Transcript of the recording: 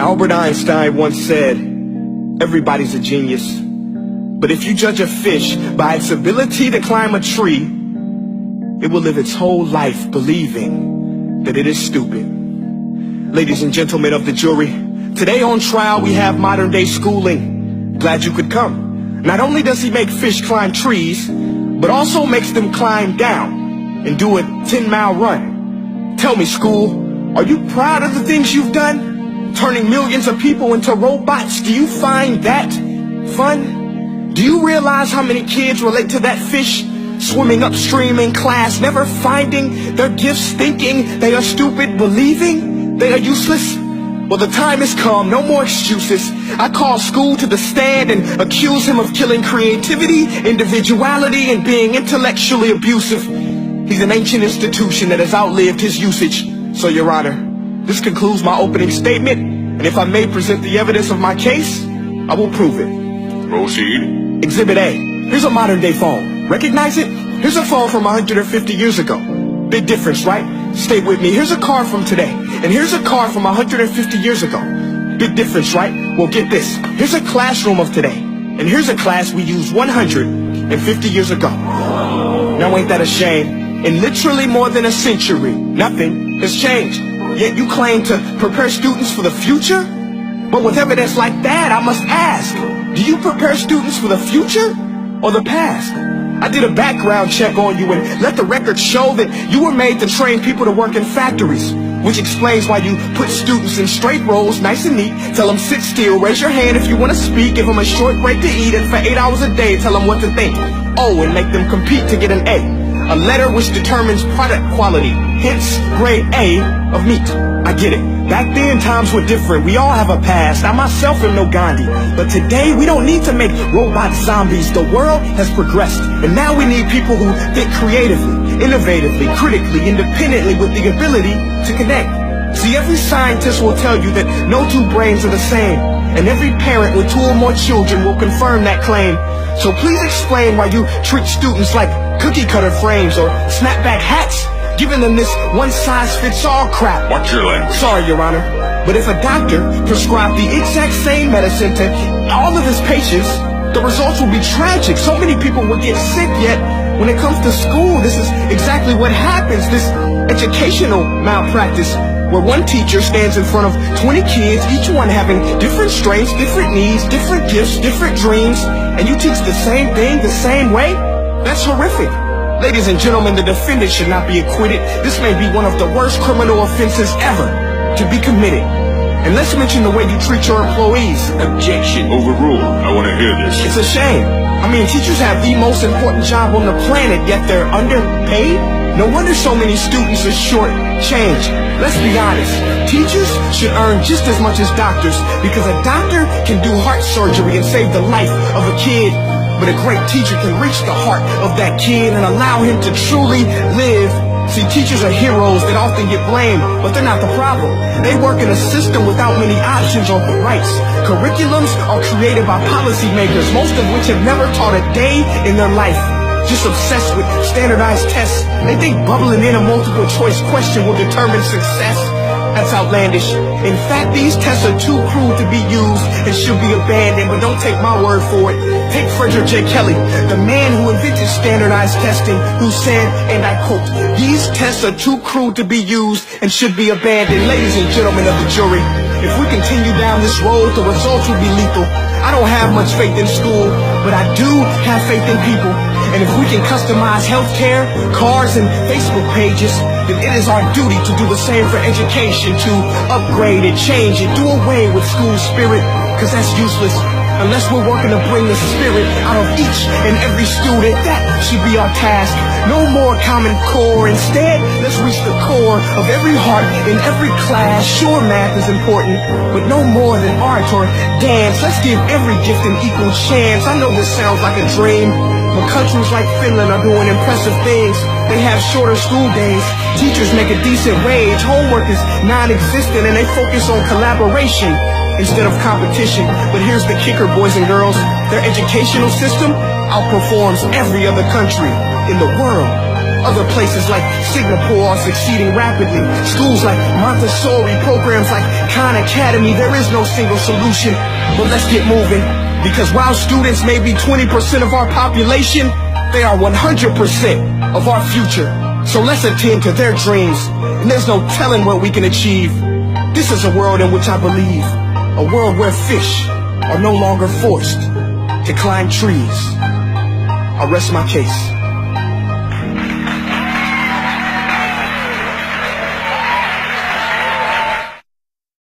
Albert Einstein once said, everybody's a genius, but if you judge a fish by its ability to climb a tree, it will live its whole life believing that it is stupid. Ladies and gentlemen of the jury, today on trial we have modern day schooling. Glad you could come. Not only does he make fish climb trees, but also makes them climb down and do a 10-mile run. Tell me, school, are you proud of the things you've done? Turning millions of people into robots, do you find that fun? Do you realize how many kids relate to that fish swimming upstream in class, never finding their gifts, thinking they are stupid, believing they are useless? Well, the time has come, no more excuses. I call school to the stand and accuse him of killing creativity, individuality, and being intellectually abusive. He's an ancient institution that has outlived his usage. So, Your Honor, this concludes my opening statement, and if I may present the evidence of my case, I will prove it. Proceed. Exhibit A. Here's a modern-day phone. Recognize it? Here's a phone from 150 years ago. Big difference, right? Stay with me. Here's a car from today, and here's a car from 150 years ago. Big difference, right? Well, get this. Here's a classroom of today, and here's a class we used 150 years ago. Now, ain't that a shame? In literally more than a century, nothing has changed. Yet you claim to prepare students for the future? But with evidence like that, I must ask, do you prepare students for the future or the past? I did a background check on you and let the record show that you were made to train people to work in factories, which explains why you put students in straight rows, nice and neat, tell them sit still, raise your hand if you want to speak, give them a short break to eat, and for 8 hours a day tell them what to think. Oh, and make them compete to get an A letter which determines product quality, hence grade A of meat. I get it. Back then, times were different. We all have a past. I myself am no Gandhi. But today, we don't need to make robot zombies. The world has progressed. And now we need people who think creatively, innovatively, critically, independently, with the ability to connect. See, every scientist will tell you that no two brains are the same. And every parent with 2 or more children will confirm that claim. So please explain why you treat students like cookie cutter frames or snapback hats, giving them this one-size-fits-all crap. Watch your language. Sorry, Your Honor, but if a doctor prescribed the exact same medicine to all of his patients, the results will be tragic. So many people will get sick, yet when it comes to school, this is exactly what happens, this educational malpractice, where one teacher stands in front of 20 kids, each one having different strengths, different needs, different gifts, different dreams, and you teach the same thing the same way? That's horrific. Ladies and gentlemen, the defendant should not be acquitted. This may be one of the worst criminal offenses ever to be committed. And let's mention the way you treat your employees. Objection. Overruled. I want to hear this. It's a shame. I mean, teachers have the most important job on the planet, yet they're underpaid? No wonder so many students are short-changed. Let's be honest. Teachers should earn just as much as doctors, because a doctor can do heart surgery and save the life of a kid. But a great teacher can reach the heart of that kid and allow him to truly live. See, teachers are heroes that often get blamed, but they're not the problem. They work in a system without many options or rights. Curriculums are created by policymakers, most of which have never taught a day in their life. Just obsessed with standardized tests. They think bubbling in a multiple choice question will determine success. That's outlandish. In fact, these tests are too cruel to be used and should be abandoned, but don't take my word for it. Take Frederick J. Kelly, the man who invented standardized testing, who said, and I quote, "These tests are too cruel to be used and should be abandoned." Ladies and gentlemen of the jury, if we continue down this road, the results will be lethal. I don't have much faith in school, but I do have faith in people. And if we can customize healthcare, cars, and Facebook pages, then it is our duty to do the same for education, to upgrade and change and do away with school spirit, because that's useless. Unless we're working to bring the spirit out of each and every student, that should be our task. No more Common Core. Instead, let's reach the core of every heart in every class. Sure, math is important, but no more than art or dance. Let's give every gift an equal chance. I know this sounds like a dream, but countries like Finland are doing impressive things. They have shorter school days. Teachers make a decent wage. Homework is non-existent, and they focus on collaboration instead of competition. But here's the kicker, boys and girls. Their educational system outperforms every other country in the world. Other places like Singapore are succeeding rapidly. Schools like Montessori, programs like Khan Academy, there is no single solution. But let's get moving, because while students may be 20% of our population, they are 100% of our future. So let's attend to their dreams, and there's no telling what we can achieve. This is a world in which I believe, a world where fish are no longer forced to climb trees. I rest my case.